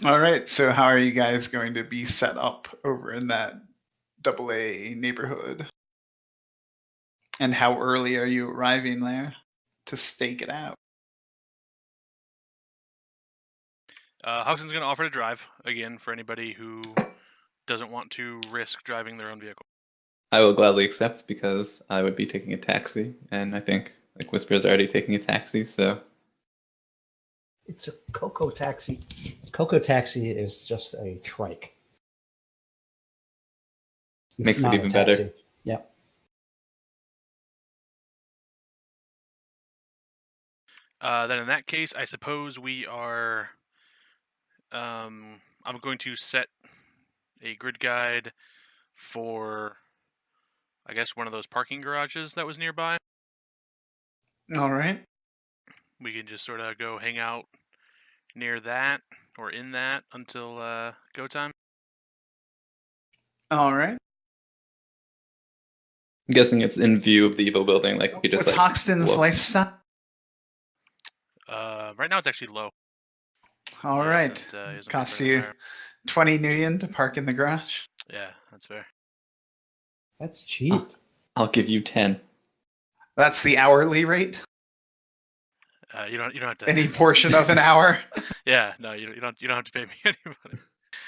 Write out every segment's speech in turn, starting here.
All right. So how are you guys going to be set up over in that AA neighborhood? And how early are you arriving there to stake it out? Hugson's going to offer to drive again for anybody who doesn't want to risk driving their own vehicle. I will gladly accept because I would be taking a taxi, and I think like Whisper's already taking a taxi, so It's a Coco taxi. Coco taxi is just a trike. makes it even better. Yep. Then in that case, I suppose we are. I'm going to set a grid guide for, I guess, one of those parking garages that was nearby. All right. We can just sort of go hang out near that or in that until go time. All right. I'm guessing it's in view of the EVO building. Like we just What's Hoxton's look. lifestyle? Right now it's actually low. All right. Costs you 20 New Yen to park in the garage. Yeah, that's fair. That's cheap. I'll give you 10. That's the hourly rate. You don't have to. Any portion of an hour. Yeah, no, you don't have to pay me any money.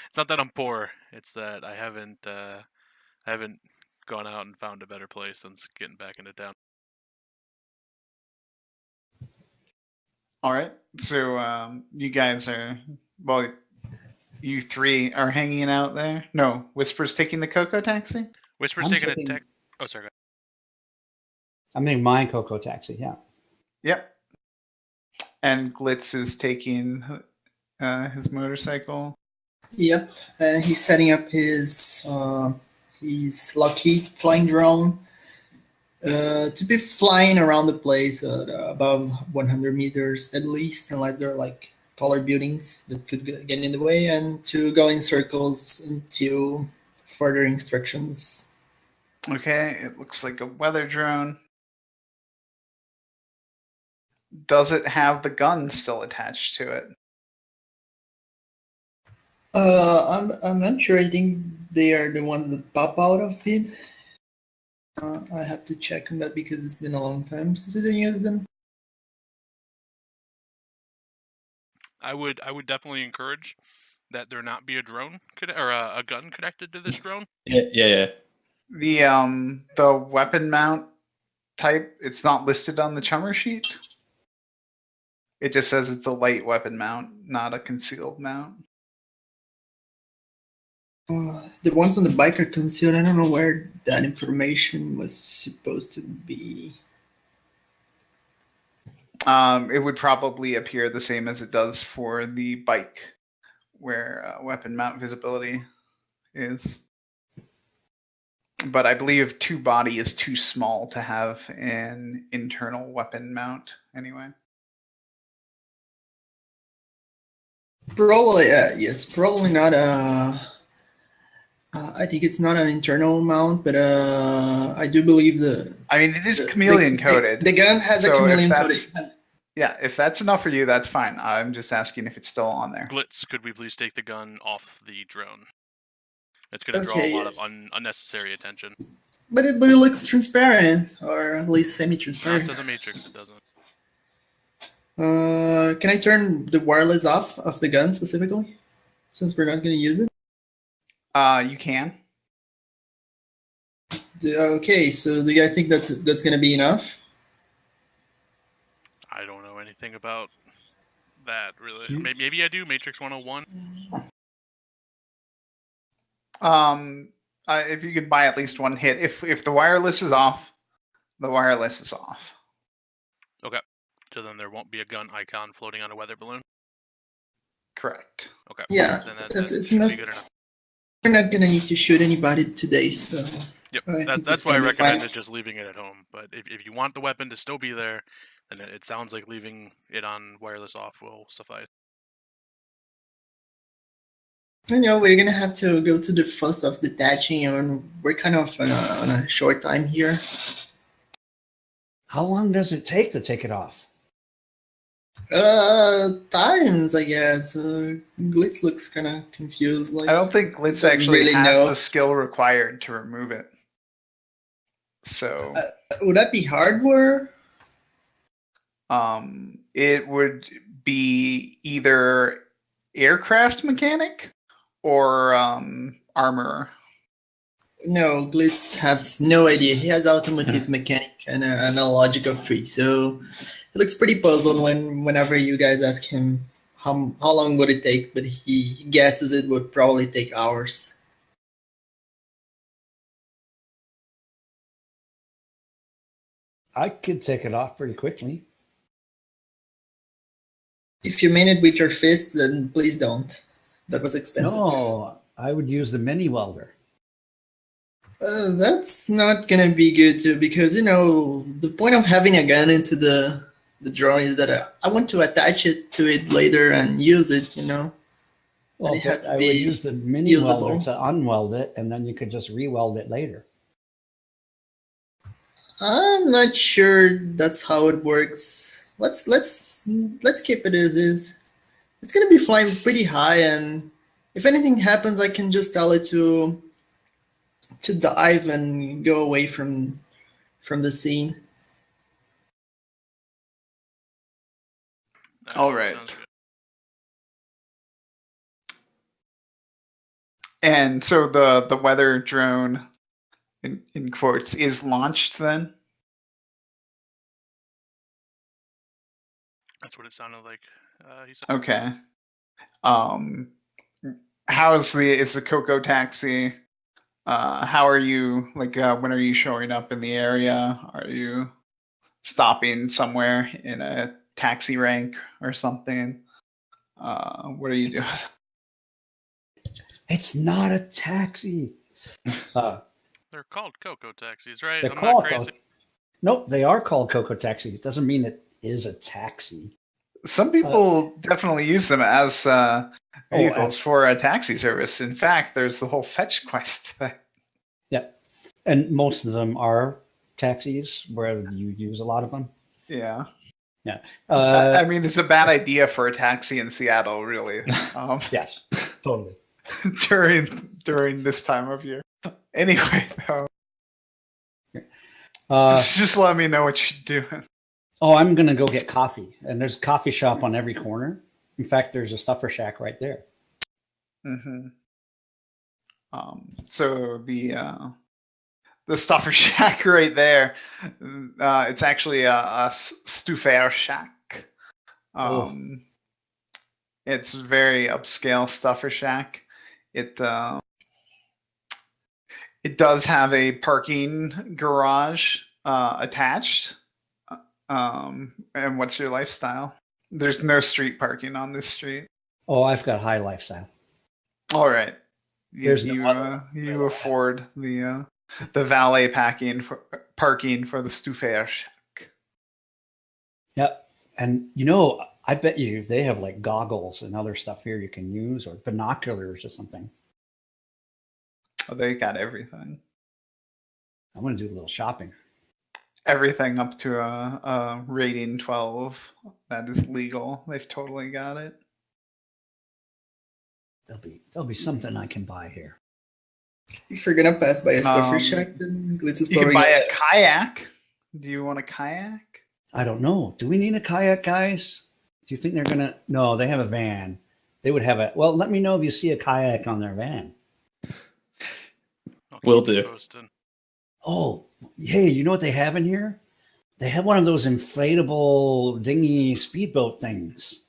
It's not that I'm poor. It's that I haven't gone out and found a better place since getting back into town. All right. So you guys are, well, you three are hanging out there. No, Whisper's taking the Coco taxi. Whisper's taking a taxi. Oh, sorry. Go ahead. I'm taking my Coco taxi. Yeah. Yep. And Glitz is taking his motorcycle. Yep, and he's setting up his Lockheed flying drone to be flying around the place at above 100 meters at least, unless there are like taller buildings that could get in the way, and to go in circles until further instructions. Okay, it looks like a weather drone. Does it have the gun still attached to it? I'm not sure. I think they are the ones that pop out of it. I have to check on that because it's been a long time since I used them. I would definitely encourage that there not be a drone or a gun connected to this drone. Yeah. The weapon mount type, it's not listed on the chummer sheet. It just says it's a light weapon mount, not a concealed mount. The ones on the bike are concealed. I don't know where that information was supposed to be. It would probably appear the same as it does for the bike, where weapon mount visibility is. But I believe 2 body is too small to have an internal weapon mount anyway. Probably, yeah, it's probably not a. I think it's not an internal mount, but I do believe I mean, it is chameleon coded. The gun has a chameleon coded. Yeah, if that's enough for you, that's fine. I'm just asking if it's still on there. Glitz, could we please take the gun off the drone? It's going to draw a lot of unnecessary attention. But it looks transparent, or at least semi-transparent. Not to the Matrix, it doesn't. Can I turn the wireless off of the gun specifically, since we're not going to use it? You can. Okay, so do you guys think that's going to be enough? I don't know anything about that, really. Maybe I do. Matrix 101. If you could buy at least one hit. If the wireless is off, the wireless is off. Okay. So then there won't be a gun icon floating on a weather balloon? Correct. Okay. Yeah, then that should be good enough. We're not going to need to shoot anybody today, so... Yep, that's why I recommended just leaving it at home. But if you want the weapon to still be there, then it sounds like leaving it on wireless off will suffice. I know we're going to have to go to the fuss of detaching, and we're kind of on a short time here. How long does it take to take it off? Times, I guess. Glitz looks kind of confused. Like I don't think Glitz doesn't actually really has know. the skill required to remove it. So, Would that be hardware? it would be either aircraft mechanic or armorer. No, Glitz have no idea. He has automotive mechanic and a logic of 3, so he looks pretty puzzled whenever you guys ask him how long would it take, but he guesses it would probably take hours. I could take it off pretty quickly. If you mean it with your fist, then please don't. That was expensive. No, I would use the mini welder. That's not gonna be good too, because the point of having a gun into the drone is that I want to attach it to it later and use it. Well, it has to I would be use the mini usable. welder to unweld it, and then you could just re-weld it later. I'm not sure that's how it works. Let's keep it as is. It's gonna be flying pretty high, and if anything happens, I can just tell it to dive and go away from the scene. All right. Sounds good. And so the weather drone, in quotes, is launched then? That's what it sounded like. He said. Okay. Is the Coco taxi? How are you, when are you showing up in the area? Are you stopping somewhere in a taxi rank or something? What are you doing? It's not a taxi. They're called Coco taxis, right? They're I'm called. not crazy. Nope, they are called Coco taxis. It doesn't mean it is a taxi. Some people definitely use them as vehicles Oh, for a taxi service. In fact, there's the whole fetch quest thing. Yeah, and most of them are taxis where you use a lot of them. Yeah. Yeah. I mean, it's a bad idea for a taxi in Seattle, really. Yes, totally. during this time of year. Anyway, though, Uh, just let me know what you're doing. oh, I'm gonna go get coffee, and there's a coffee shop on every corner. In fact, there's a stuffer shack right there. Mm-hmm. So the stuffer shack right there, it's actually a stuffer shack. It's very upscale stuffer shack. It does have a parking garage attached. And what's your lifestyle? There's no street parking on this street. Oh, I've got high lifestyle. All right. There's no other- You afford the valet parking for the stuffer shack. Yep. And I bet you they have like goggles and other stuff here you can use, or binoculars or something. Oh, they got everything. I'm gonna do a little shopping. Everything up to a rating 12 that is legal. They've totally got it. There'll be something I can buy here. If you're gonna pass by a stuffer shack, then Glitz is You can probably buy a kayak. Do you want a kayak? I don't know. Do we need a kayak, guys? Do you think they're gonna? No, they have a van. They would have a. Well, let me know if you see a kayak on their van. Will do. Posted. Oh, hey, you know what they have in here? They have one of those inflatable dinghy speedboat things.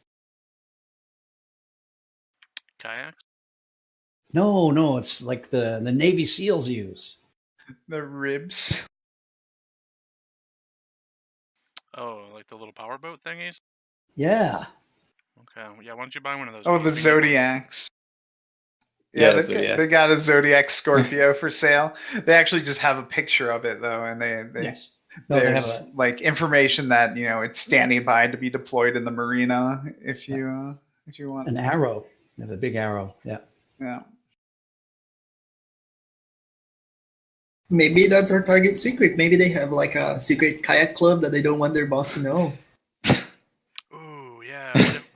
Kayak? No, it's like the Navy SEALs use. The ribs. Oh, like the little powerboat thingies? Yeah. Okay. Yeah, why don't you buy one of those? Oh, please? the We need Zodiacs. Yeah, Yeah, the Zodiac. they got a Zodiac Scorpio for sale. They actually just have a picture of it though, and they Yes. No, they have there's like information that it's standing by to be deployed in the marina if you want. an arrow. They have a big arrow. Yeah. Yeah. Maybe that's our target secret. Maybe they have like a secret kayak club that they don't want their boss to know. Ooh, yeah.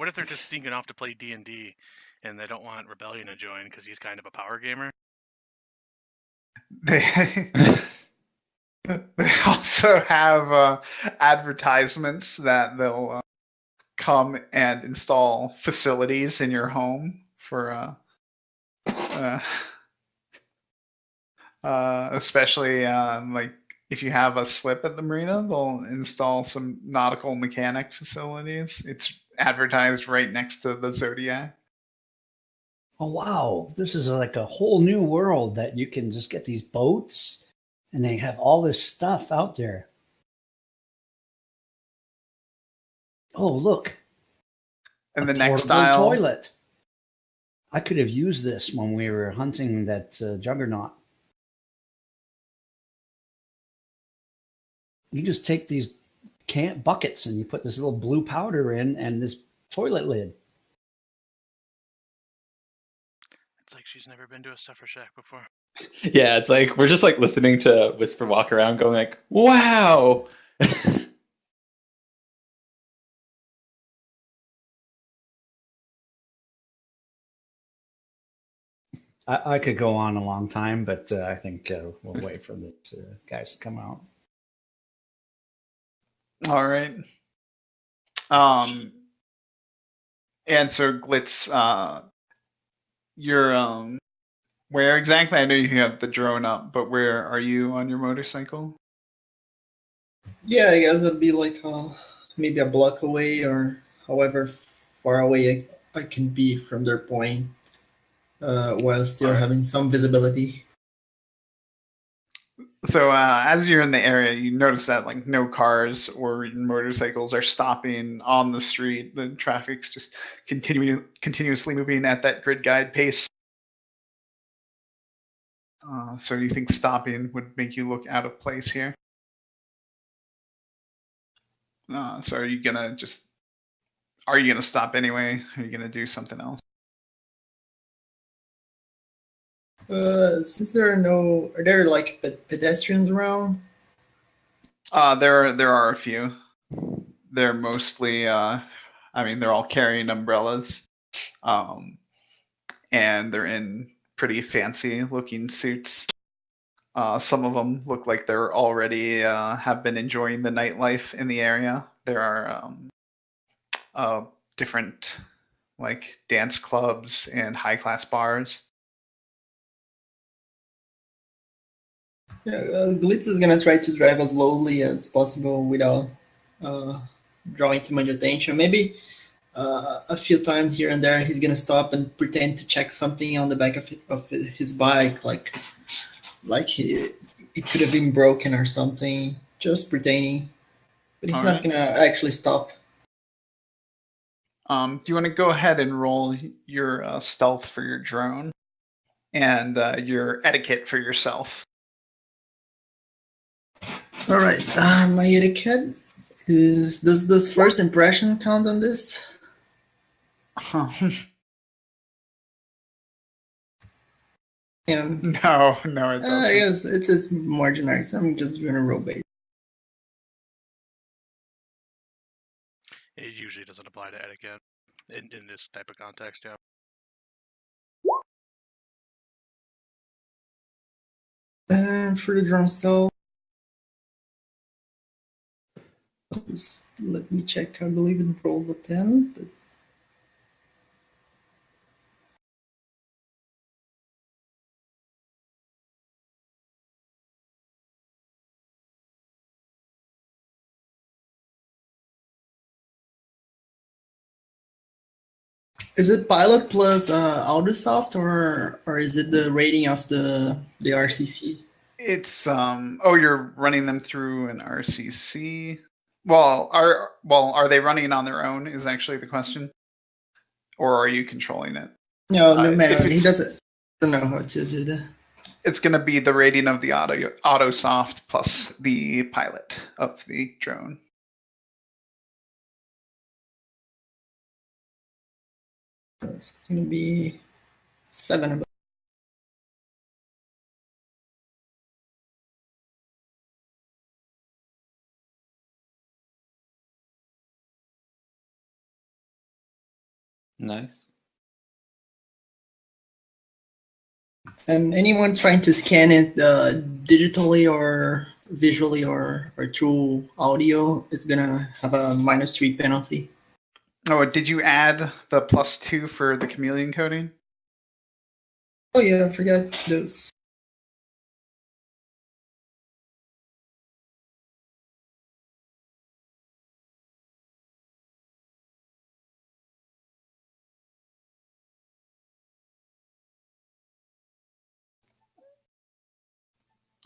What if they're just sneaking off to play D&D, and they don't want Rebellion to join because he's kind of a power gamer? They they also have advertisements that they'll come and install facilities in your home for especially like if you have a slip at the marina, they'll install some nautical mechanic facilities. It's advertised right next to the Zodiac. Oh wow, this is like a whole new world that you can just get these boats, and they have all this stuff out there. Oh look, And a the next portable style, toilet. I could have used this when we were hunting that juggernaut. You just take these buckets and you put this little blue powder in and this toilet lid. It's like she's never been to a stuffer shack before. Yeah, it's like we're just like listening to Whisper walk around, going like, "Wow." I could go on a long time, but I think we'll wait for the guys to come out. all right. And so Glitz, you're where exactly? I know you have the drone up, but where are you on your motorcycle? Yeah, I guess it'd be like maybe a block away or however far away I can be from their point while still Alright. having some visibility. So as you're in the area, you notice that like no cars or motorcycles are stopping on the street. The traffic's just continuously moving at that grid guide pace. So you think stopping would make you look out of place here? So are you gonna stop anyway? Are you gonna do something else? Since are there like pedestrians around? There are a few. They're mostly, they're all carrying umbrellas, and they're in pretty fancy looking suits. Some of them look like they're already have been enjoying the nightlife in the area. There are different like dance clubs and high class bars. Yeah, Glitz is gonna try to drive as slowly as possible without uh, drawing too much attention. Maybe a few times here and there, he's gonna stop and pretend to check something on the back of his bike, like it could have been broken or something. Just pretending, but he's not Alright. gonna actually stop. Do you want to go ahead and roll your stealth for your drone and your etiquette for yourself? All right, my etiquette is does first impression count on this? And No, it doesn't. I guess it's more generic. So I'm just doing a roll base. It usually doesn't apply to etiquette in this type of context, yeah. And for the drone stealth, just let me check. I believe it rolled a 10, but is it pilot plus Autosoft or is it the rating of the RCC? It's you're running them through an RCC. Are they running on their own is actually the question. Or are you controlling it? No, if man, he it's- doesn't know how to do that. It's going to be the rating of the Autosoft plus the pilot of the drone. It's gonna be 7. Nice. And anyone trying to scan it digitally or visually or through audio is gonna have a -3 penalty. Oh, did you add the +2 for the chameleon coding? Oh yeah, I forgot those.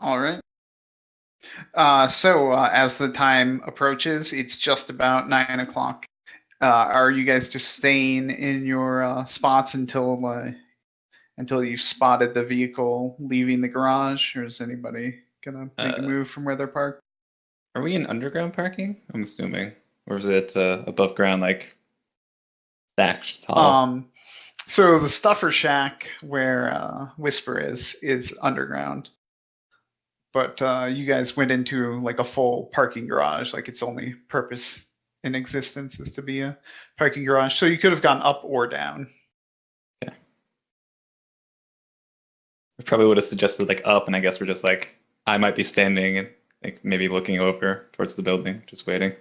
All right. So as the time approaches, it's just about 9 o'clock. Are you guys just staying in your spots until you've spotted the vehicle leaving the garage, or is anybody gonna make a move from where they're parked? Are we in underground parking? I'm assuming, or is it above ground, like stacked tall? So the Stuffer Shack where Whisper is underground, but you guys went into like a full parking garage. Like its only purpose in existence is to be a parking garage. So you could have gone up or down. Yeah. We probably would have suggested like up, and I guess we're just like, I might be standing and like maybe looking over towards the building, just waiting.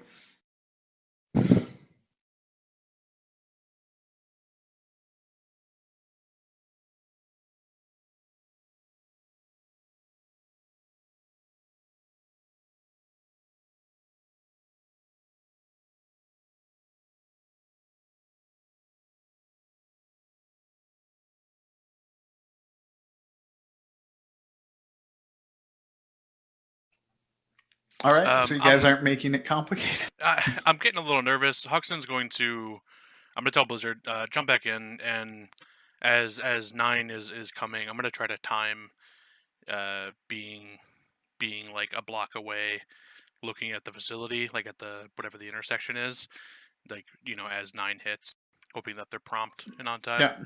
All right, so you guys aren't making it complicated. I'm getting a little nervous. Huxton's going to. I'm gonna tell Blizzard, jump back in, and as 9 is coming, I'm gonna try to time, being like a block away, looking at the facility, like at the whatever the intersection is, like as 9 hits, hoping that they're prompt and on time. Yeah.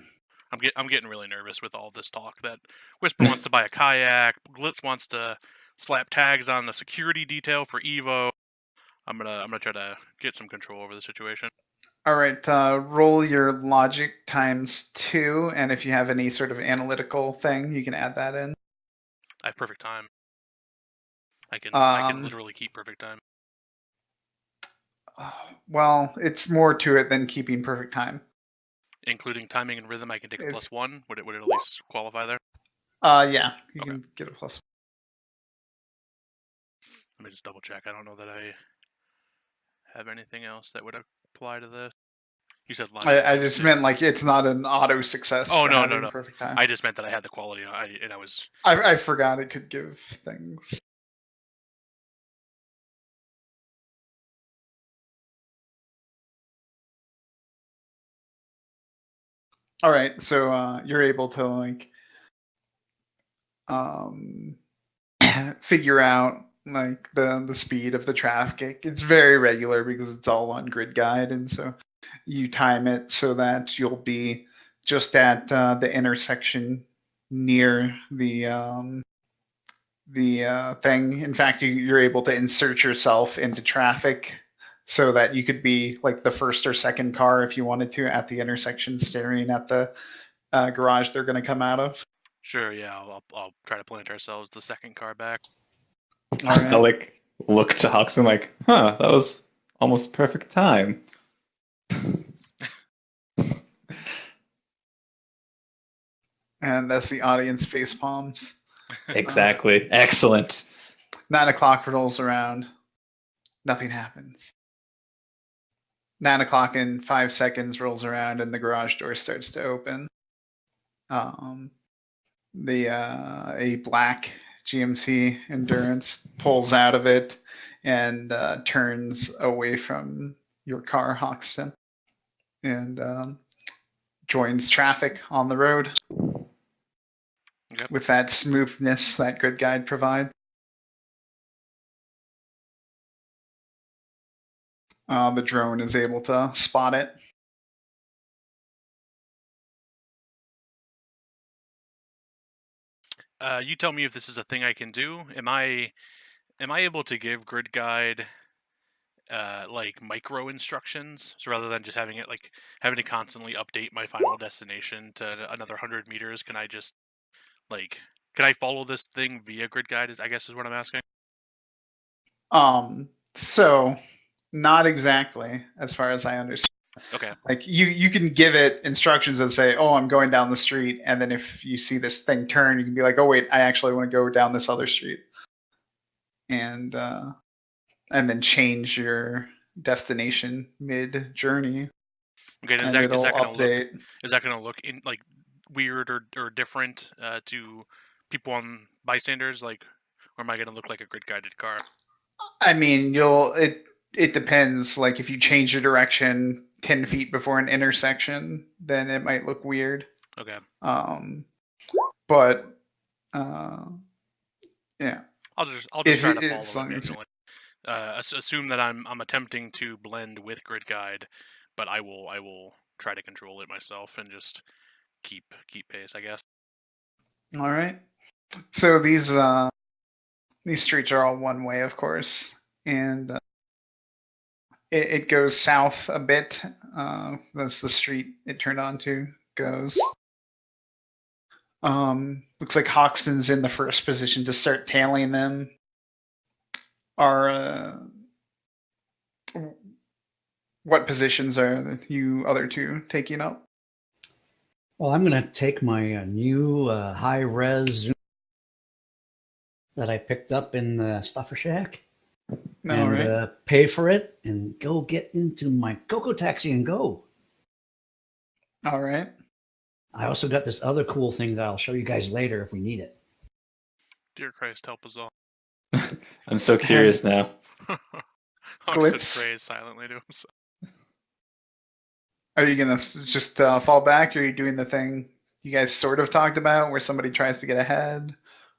I'm getting really nervous with all this talk that Whisper wants to buy a kayak, Glitz wants to slap tags on the security detail for EVO. I'm gonna try to get some control over the situation. All right, roll your logic ×2, and if you have any sort of analytical thing, you can add that in. I have perfect time. I can literally keep perfect time. Well, it's more to it than keeping perfect time. Including timing and rhythm, I can take a +1. Would it at least qualify there? Yeah, you can get a +1. Let me just double check. I don't know that I have anything else that would apply to this. You said logic. I just meant like it's not an auto success. Oh for no, having no. Perfect time. I just meant that I had the quality. I forgot it could give things. All right, so you're able to like figure out like the speed of the traffic. It's very regular because it's all on grid guide, and so you time it so that you'll be just at the intersection near the thing. In fact, you're able to insert yourself into traffic so that you could be like the first or second car if you wanted to at the intersection, staring at the garage they're going to come out of. Sure, yeah. I'll try to plant ourselves the second car back. All right. I like look to Hoxton like, that was almost perfect time. And as the audience face palms. Exactly. Excellent. 9 o'clock rolls around. Nothing happens. 9 o'clock in 5 seconds rolls around and the garage door starts to open. A black GMC Endurance pulls out of it and turns away from your car, Hoxton, and joins traffic on the road. Yep. With that smoothness that grid guide provides. The drone is able to spot it. You tell me if this is a thing I can do. Am I able to give grid guide like micro instructions, so rather than just having to constantly update my final destination to another 100 meters, can I just can I follow this thing via grid guide? I guess is what I'm asking. So not exactly, as far as I understand. Okay. Like you can give it instructions that say, "Oh, I'm going down the street," and then if you see this thing turn, you can be like, "Oh, wait, I actually want to go down this other street," and then change your destination mid journey. Okay. And it'll update. Is that gonna look in like weird or different to people on bystanders? Like, or am I gonna look like a grid guided car? I mean, it depends. Like if you change your direction 10 feet before an intersection, then it might look weird. Okay. But yeah. I'll just try to follow it manually. Assume that I'm attempting to blend with grid guide, but I will try to control it myself and just keep pace, I guess. All right. So these streets are all one way, of course, and it goes south a bit. That's the street it turned onto goes. Looks like Hoxton's in the first position to start tailing them. What positions are you other two taking up? Well, I'm going to take my new high-res zoom that I picked up in the Stuffer Shack and pay for it and go get into my Coco Taxi and go. All right. I also got this other cool thing that I'll show you guys later if we need it. Dear Christ, help us all. I'm so curious now. Hoxton prays silently to himself. Are you going to just fall back, or are you doing the thing you guys sort of talked about where somebody tries to get ahead,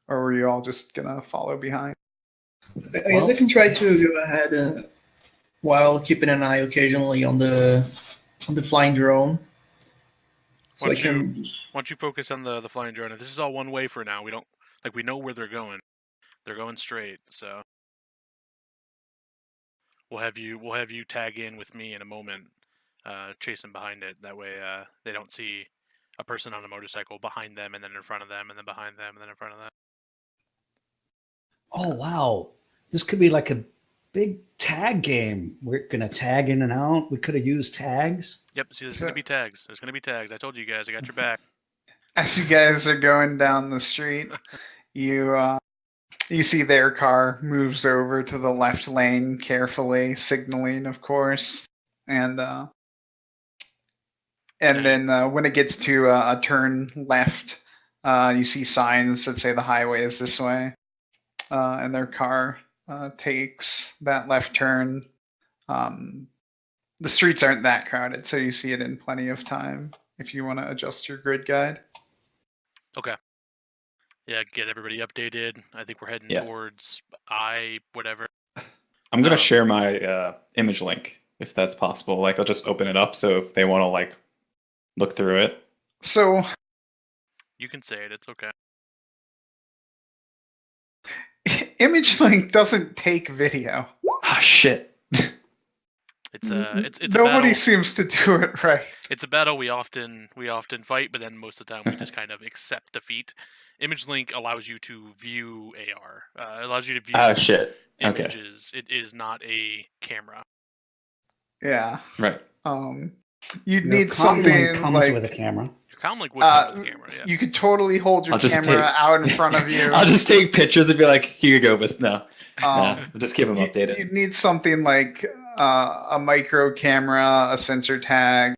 or were you all just going to follow behind? I guess I can try to go ahead while keeping an eye occasionally on the flying drone. So why don't you focus on the flying drone? This is all one way for now. We know where they're going. They're going straight, so we'll have you tag in with me in a moment, chasing behind it. That way, they don't see a person on a motorcycle behind them, and then in front of them, and then behind them, and then in front of them. Oh wow, this could be like a big tag game. We're gonna tag in and out. We could have used tags. Yep. See, there's gonna be tags. There's gonna be tags. I told you guys. I got your back. As you guys are going down the street, you see their car moves over to the left lane carefully, signaling, of course, and then when it gets to a turn left, you see signs that say the highway is this way, and their car takes that left turn. The streets aren't that crowded, so you see it in plenty of time if you want to adjust your grid guide. Okay. Yeah, get everybody updated. I think we're heading towards whatever. I'm gonna share my image link if that's possible. Like I'll just open it up so if they want to look through it. So you can say it. It's okay. Image link doesn't take video. Ah, shit. It's nobody seems to do it right. It's a battle we often fight, but then most of the time we just kind of accept defeat. Image link allows you to view AR. It allows you to view images. Okay. It is not a camera. Yeah. Right. You'd need something comes like with a camera. Your comlink would come with a camera. Yeah. You could totally hold your camera out in front of you. I'll just take pictures and be like, "Here you go," but no. Just keep them updated. You'd need something like a micro camera, a sensor tag,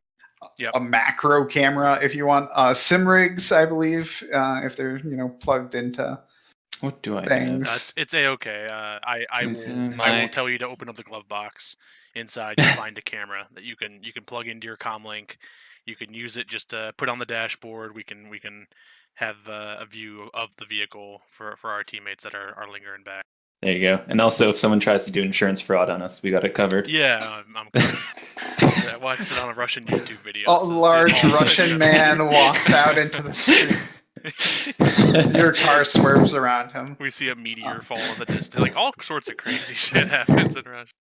a macro camera if you want. Sim rigs, I believe, if they're plugged into. What do I things. It's a-okay. I will tell you to open up the glove box. Inside, you'll find a camera that you can plug into your comlink. You can use it just to put on the dashboard. We can have a view of the vehicle for our teammates that are lingering back. There you go. And also, if someone tries to do insurance fraud on us, we got it covered. Yeah, I'm covered. I watched it on a Russian YouTube video. A large Russian man walks out into the street. Your car swerves around him. We see a meteor fall in the distance. Like all sorts of crazy shit happens in Russia.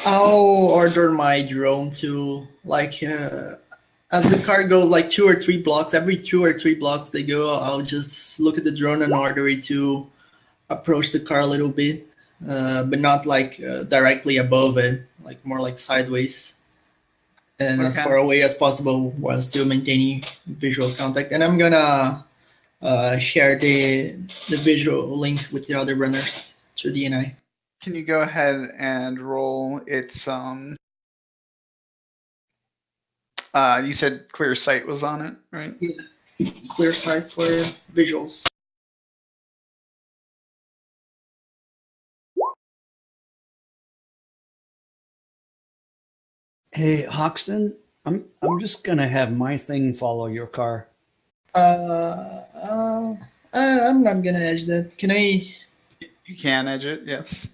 I'll order my drone to as the car goes like 2 or 3 blocks. Every 2 or 3 blocks they go, I'll just look at the drone and order it to approach the car a little bit, but not directly above it, like more like sideways, and as far away as possible while still maintaining visual contact. And I'm gonna share the visual link with the other runners through DNI. Can you go ahead and roll its you said clear sight was on it, right? Yeah. Clear sight for visuals. Hey, Hoxton, I'm just gonna have my thing follow your car. I'm not gonna edge that. Can I? You can edge it, yes.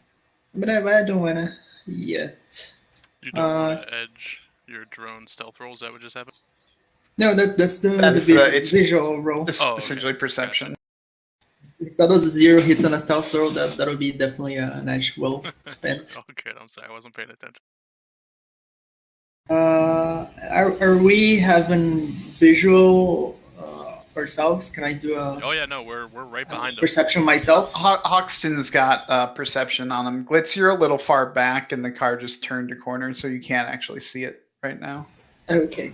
But I don't wanna yet. You don't want to edge your drone stealth roll? Is that what just happened? No, that's the visual roll. Essentially perception. Gotcha. If that was a 0 hits on a stealth roll, that would be definitely an edge well spent. Oh, good. I'm sorry, I wasn't paying attention. Are we having visual ourselves? Can I do a? Oh yeah, no, we're right behind them. Perception myself. Hoxton's got perception on him. Glitz, you're a little far back, and the car just turned a corner, so you can't actually see it right now. Okay.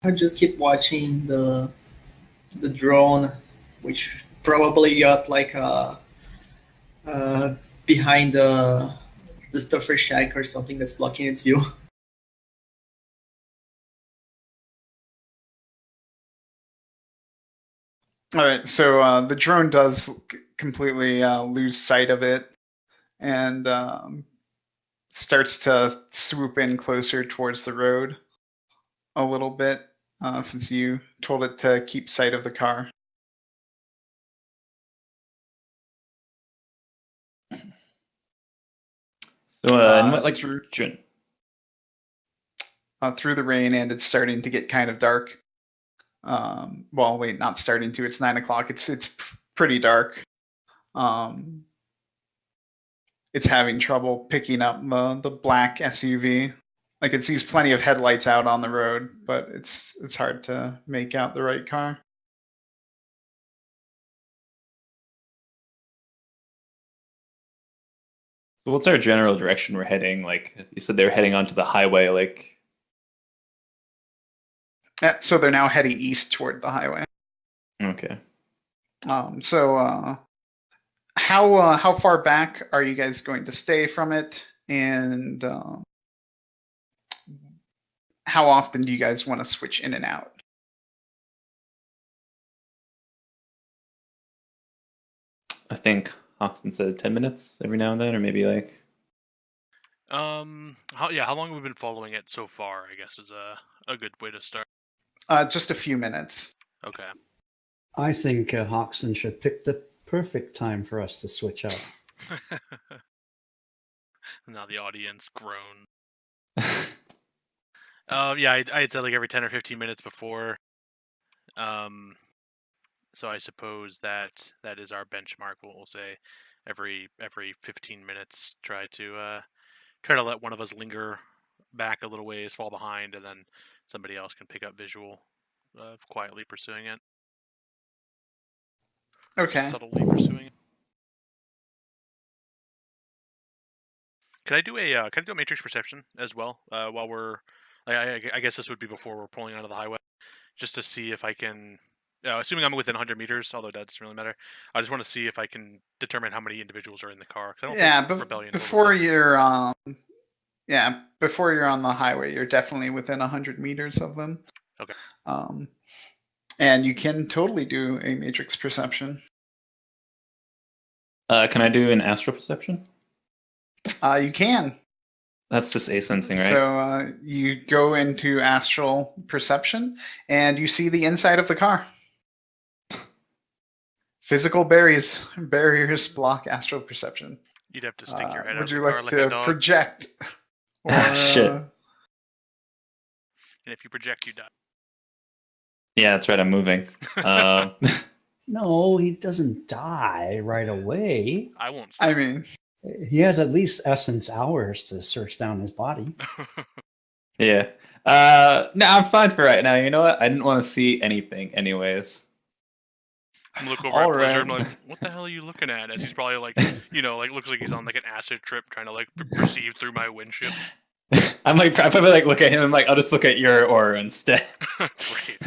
I'll just keep watching the drone, which probably got behind the stuffer shack or something that's blocking its view. All right, so the drone does completely lose sight of it and starts to swoop in closer towards the road a little bit since you told it to keep sight of the car. So, through the rain, and it's starting to get kind of dark. Well, wait, not starting to. It's 9 o'clock. It's pretty dark. It's having trouble picking up the black SUV. Like, it sees plenty of headlights out on the road, but it's hard to make out the right car. So what's our general direction we're heading? Like you said, they're heading onto the highway. Like, so they're now heading east toward the highway. Okay. So how far back are you guys going to stay from it, and how often do you guys want to switch in and out? I think Hoxton said 10 minutes every now and then, or maybe like. How long have we been following it so far? I guess is a good way to start. Just a few minutes. Okay. I think Hoxton should pick the perfect time for us to switch out. Now the audience groan. I'd say like every 10 or 15 minutes before. So I suppose that is our benchmark. We'll say every 15 minutes, try to let one of us linger back a little ways, fall behind, and then somebody else can pick up visual of quietly pursuing it. Okay. Subtly pursuing it. Can I do a matrix perception as well? While we're, I guess this would be before we're pulling onto the highway, just to see if I can. Assuming I'm within 100 meters, although that doesn't really matter. I just want to see if I can determine how many individuals are in the car. I don't think Rebellion before you're on the highway, you're definitely within 100 meters of them. Okay. And you can totally do a matrix perception. Can I do an astral perception? You can. That's just sensing, right? So you go into astral perception, and you see the inside of the car. Physical barriers block astral perception. You'd have to stick your head out Would of you the car like like a to dog. project? Shit. And if you project, you die. Yeah, that's right. I'm moving. No, he doesn't die right away. I won't. I mean, He has at least essence hours to search down his body. Yeah. No, I'm fine for right now. You know what? I didn't want to see anything, anyways. I'm look over All at Blizzard. right. I'm like, what the hell are you looking at? As he's probably like, like looks like he's on like an acid trip, trying to like perceive through my windshield. I'm like, I probably like look at him. I'm like, I'll just look at your aura instead. Great.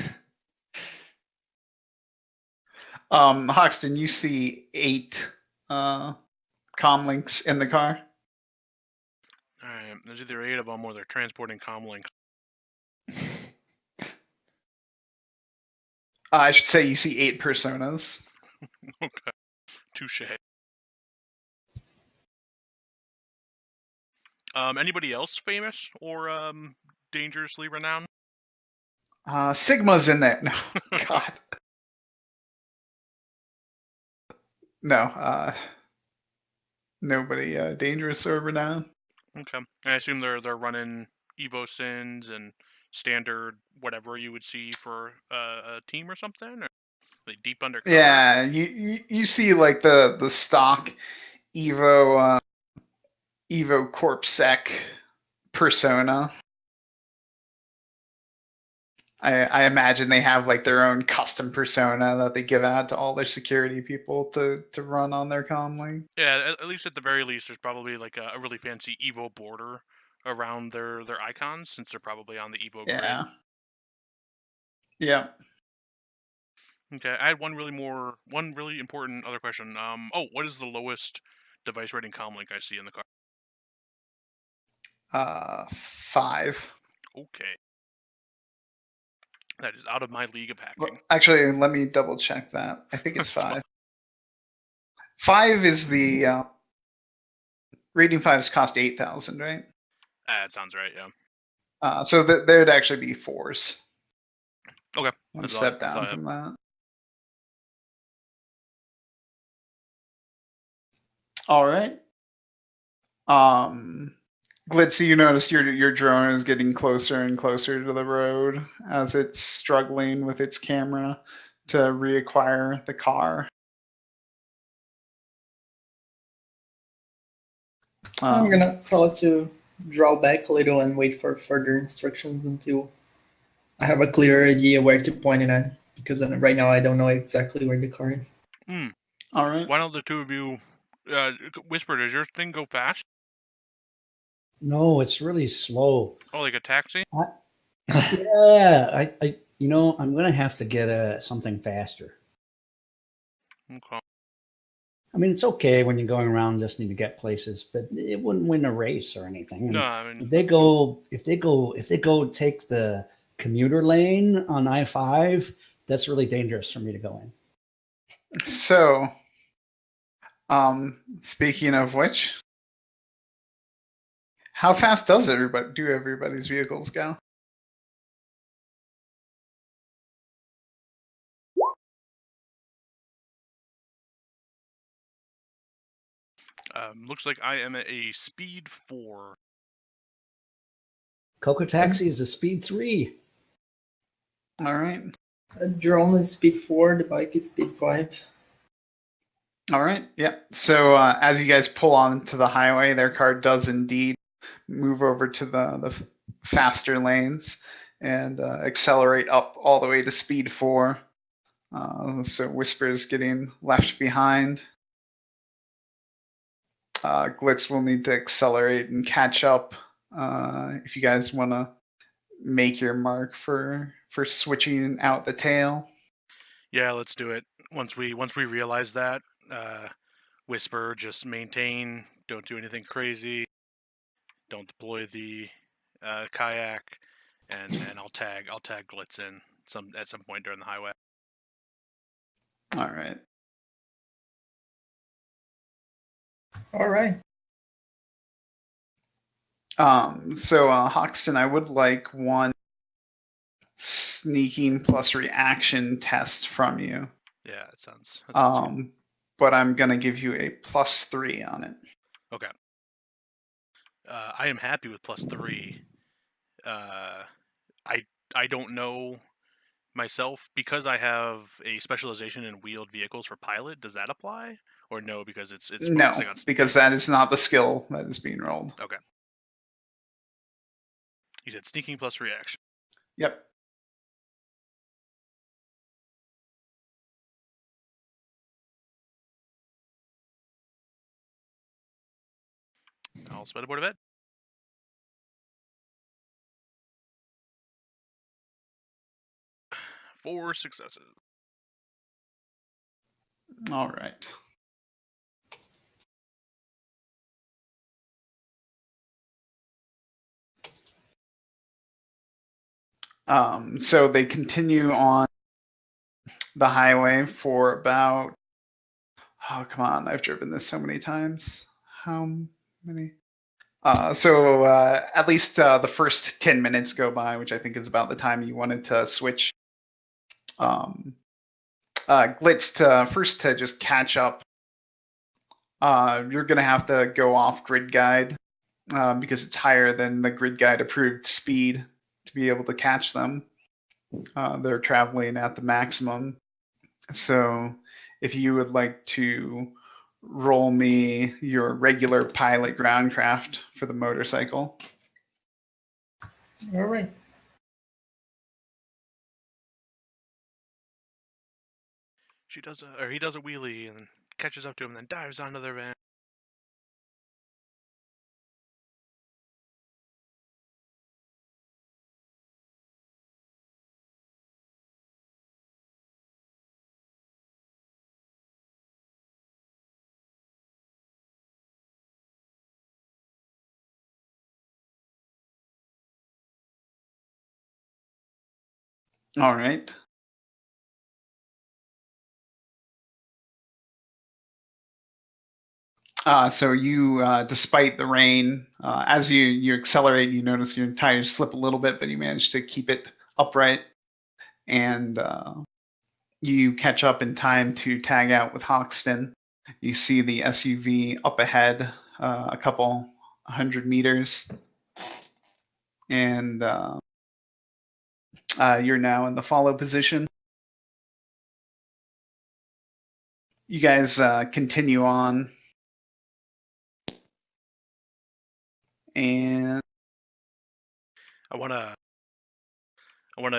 Hoxton, you see 8 comm links in the car. All right. There's either 8 of them or they're transporting comlink. I should say you see 8 personas. Okay. Touche. Anybody else famous or dangerously renowned? Sigma's in there. No, God. No, nobody dangerous or renowned. Okay. I assume they're running EVO Sins and standard whatever you would see for a team or something, or like deep undercover. Yeah, you see like the stock EVO CorpSec persona. I imagine they have like their own custom persona that they give out to all their security people to run on their comlink. Yeah, at least at the very least, there's probably like a really fancy EVO border around their icons, since they're probably on the EVO Yeah. grid. Yeah. Okay, I had one really important other question. What is the lowest device rating comlink I see in the car? 5. Okay. That is out of my league of hacking. Well, actually, let me double check that. I think it's 5. 5 is the rating 5s cost 8,000, right? That sounds right. Yeah. So there'd actually be 4s. Okay. One step down from that. All right. Glitzy, you notice your drone is getting closer and closer to the road as it's struggling with its camera to reacquire the car. I'm gonna tell it to draw back a little and wait for further instructions until I have a clear idea where to point it at, because right now I don't know exactly where the car is. All right. Why don't the two of you whisper? Does your thing go fast? No, it's really slow. Oh, like a taxi? Yeah, I'm gonna have to get something faster. Okay. I mean, it's okay when you're going around just need to get places, but it wouldn't win a race or anything. No, I mean, if they go take the commuter lane on I-5, that's really dangerous for me to go in. So, speaking of which, how fast does everybody's vehicles go? Looks like I am at a speed 4. Coco Taxi is a speed 3. All right. A drone is speed 4, the bike is speed 5. All right. Yeah. So as you guys pull onto the highway, their car does indeed move over to the faster lanes and accelerate up all the way to speed 4. So Whisper's getting left behind. Glitz will need to accelerate and catch up if you guys want to make your mark for switching out the tail. Yeah, let's do it. Once we realize that, Whisper, just maintain. Don't do anything crazy. Don't deploy the kayak, and I'll tag Glitz in at some point during the highway. All right. All right. So Hoxton, I would like one sneaking plus reaction test from you. Yeah, that sounds good. But I'm gonna give you a +3 on it. Okay. I am happy with +3. I don't know myself, because I have a specialization in wheeled vehicles for pilot, does that apply? Or no, because it's No, focusing on sneaking? because that is not the skill that is being rolled. Okay. You said sneaking plus reaction. Yep. I'll spend a board of it. 4 successes. All right. So they continue on the highway for about, oh, come on, I've driven this so many times. How many? So at least the first 10 minutes go by, which I think is about the time you wanted to switch. Glitz, to just catch up, you're going to have to go off grid guide because it's higher than the grid guide approved speed to be able to catch them. They're traveling at the maximum. So if you would like to roll me your regular pilot groundcraft for the motorcycle. All right. He does a wheelie and catches up to him, and then dives onto their van. All right. So you, despite the rain, as you accelerate, you notice your tires slip a little bit, but you manage to keep it upright, and you catch up in time to tag out with Hoxton. You see the SUV up ahead, a couple 100 meters, and you're now in the follow position. You guys continue on, and I wanna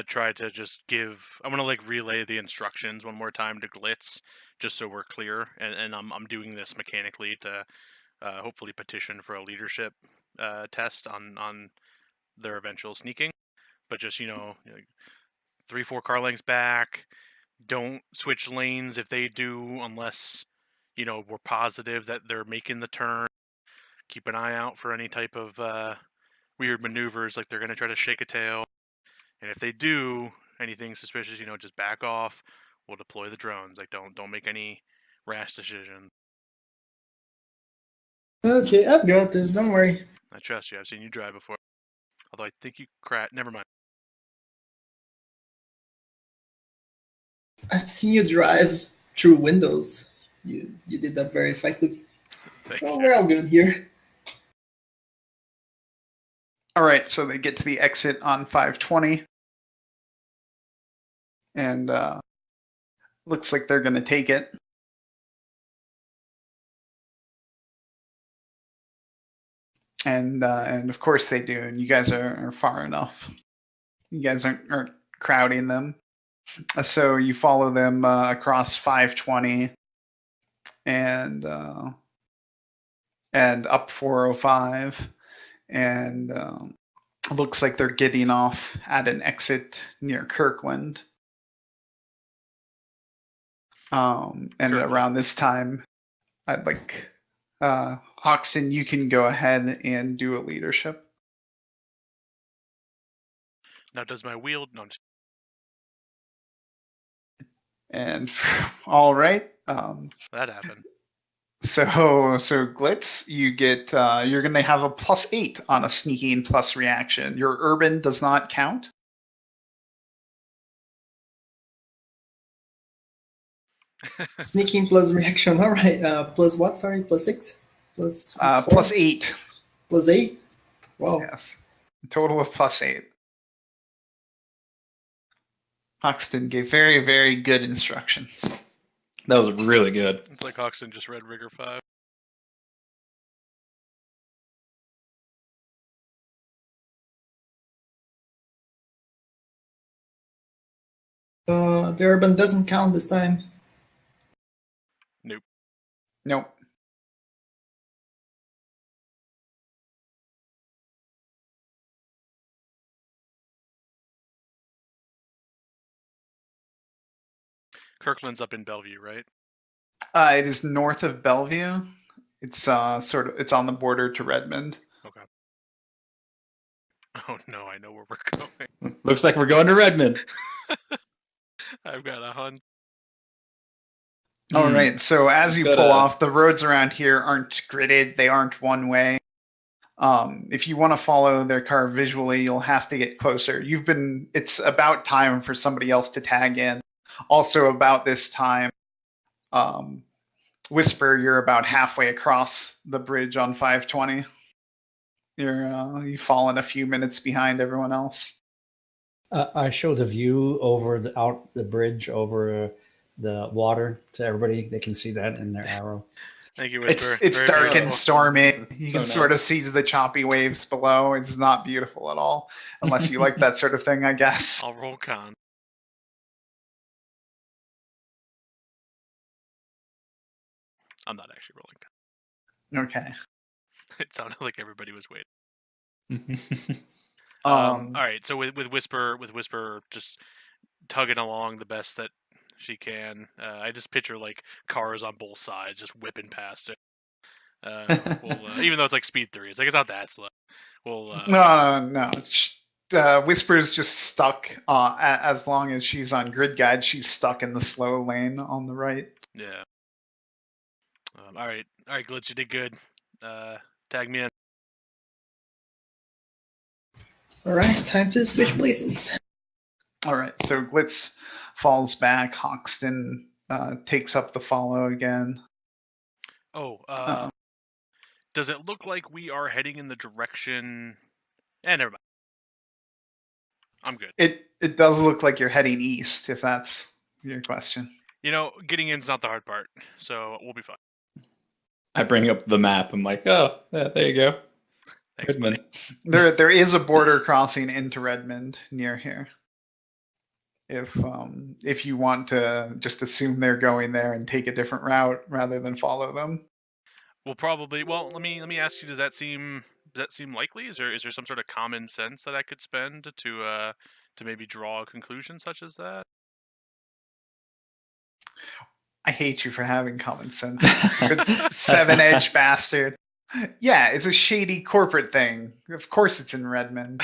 try to just I wanna like relay the instructions one more time to Glitz, just so we're clear. And I'm doing this mechanically to hopefully petition for a leadership test on their eventual sneaking. But just 3-4 car lengths back. Don't switch lanes if they do, unless we're positive that they're making the turn. Keep an eye out for any type of weird maneuvers, like they're going to try to shake a tail. And if they do anything suspicious, just back off. We'll deploy the drones. Like, don't make any rash decisions. Okay, I've got this. Don't worry. I trust you. I've seen you drive before. Although I think you never mind. I've seen you drive through windows. You did that very effectively. So we're all good here. all right. So they get to the exit on 520, and looks like they're going to take it. And of course they do. And you guys are far enough. You guys aren't crowding them. So you follow them across 520 and up 405, and looks like they're getting off at an exit near Kirkland. And around this time, I'd like Hoxton, you can go ahead and do a leadership. Now, does my wheel? No. And all right. That happened. So Glitz, you get you're gonna have a +8 on a sneaking plus reaction. Your urban does not count. Sneaking plus reaction. All right. Plus what? Sorry. +6. Plus 4? +8. +8. Wow. Yes. A total of +8. Hoxton gave very, very good instructions. That was really good. It's like Hoxton just read Rigor 5. The urban doesn't count this time. Nope. Kirkland's up in Bellevue, right? It is north of Bellevue. It's it's on the border to Redmond. Okay. Oh no, I know where we're going. Looks like we're going to Redmond. I've got a hunt. All right. So as you Got pull a- off, the roads around here aren't gridded. They aren't one way. If you want to follow their car visually, you'll have to get closer. It's about time for somebody else to tag in. Also about this time, Whisper, you're about halfway across the bridge on 520. You've fallen a few minutes behind everyone else. I showed a view over the bridge over the water to everybody. They can see that in their arrow. Thank you, Whisper. It's very dark beautiful. and stormy. It's You so can nice. sort of see the choppy waves below. It's not beautiful at all, unless you like that sort of thing, I guess. I'll roll con. I'm not actually rolling con. Okay. It sounded like everybody was waiting. Um, All right, so with Whisper just tugging along the best that she can. I just picture like cars on both sides just whipping past it. Even though it's like Speed 3, it's like it's not that slow. No. Whisper's just stuck. As long as she's on grid guide, she's stuck in the slow lane on the right. Yeah. All right, Glitch, you did good. Tag me in. All right, time to switch places. All right, so Glitz falls back. Hoxton takes up the follow again. Oh, does it look like we are heading in the direction? Never mind. I'm good. It does look like you're heading east, if that's your question. You know, getting in's not the hard part, so we'll be fine. I bring up the map. I'm like, oh, yeah, there you go. Thanks, Redmond. buddy. There is a border crossing into Redmond near here. If you want to just assume they're going there and take a different route rather than follow them. We'll probably. Well, let me ask you. Does that seem likely? Is there some sort of common sense that I could spend to maybe draw a conclusion such as that? I hate you for having common sense. Good 7-edge bastard. Yeah, it's a shady corporate thing. Of course it's in Redmond.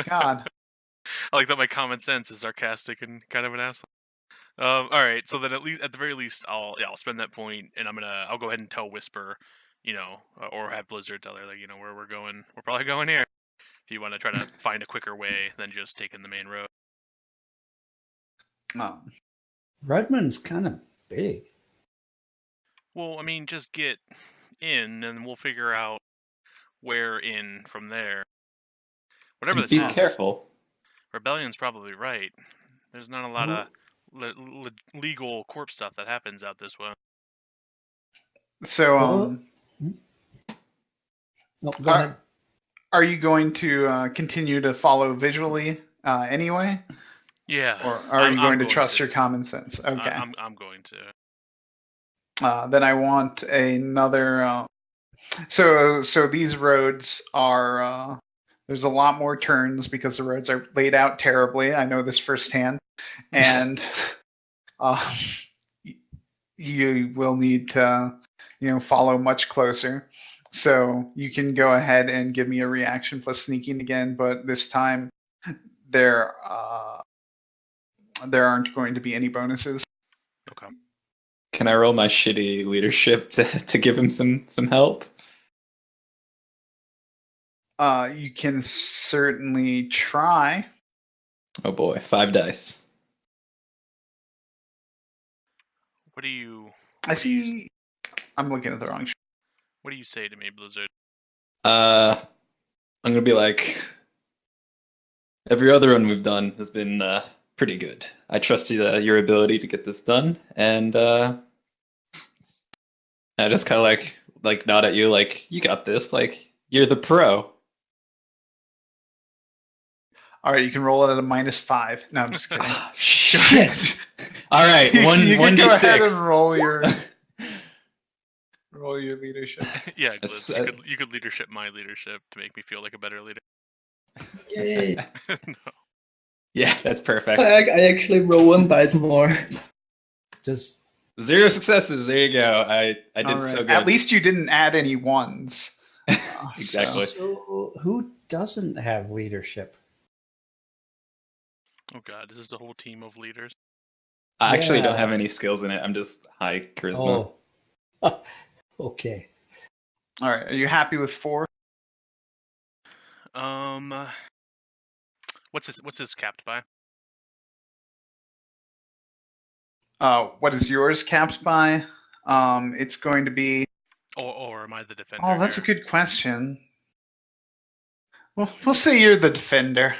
God. I like that my common sense is sarcastic and kind of an asshole. All right, so then at the very least, I'll spend that point, and I'll go ahead and tell Whisper, or have Blizzard tell her, like, where we're going. We're probably going here. If you want to try to find a quicker way than just taking the main road. Redmond's kind of big. Well, just get in, and we'll figure out where in from there. Whatever this Be is. careful. Rebellion's probably right. There's not a lot of legal corp stuff that happens out this way. So, No, go ahead. Are you going to continue to follow visually anyway? Yeah. Or are you going to I'm trust your common sense? Okay. I'm going to. Then I want another. So these roads are. There's a lot more turns because the roads are laid out terribly. I know this firsthand, and you will need to, follow much closer. So you can go ahead and give me a reaction plus sneaking again, but this time there aren't going to be any bonuses. Okay. Can I roll my shitty leadership to give him some help? You can certainly try. Oh boy, 5 dice. What do you? I see. I'm looking at the wrong. What do you say to me, Blizzard? I'm gonna be like, every other one we've done has been pretty good. I trust your ability to get this done, and I just kind of like nod at you, like you got this. Like you're the pro. All right, you can roll it at a -5. No, I'm just kidding. Shit. All right, you one can go ahead d6. and roll your leadership. Yeah, Glitz, you could leadership my leadership to make me feel like a better leader. Yay. No. Yeah, that's perfect. I actually roll 1 dice more. Just 0 successes. There you go. I did All right. so good. At least you didn't add any ones. Exactly. so who doesn't have leadership? Oh god, this is a whole team of leaders. I actually don't Yeah. have any skills in it. I'm just high charisma. Oh, okay. All right. Are you happy with 4? What's this capped by? What is yours capped by? It's going to be. Or am I the defender? Oh, that's a here? good question. Well, we'll say you're the defender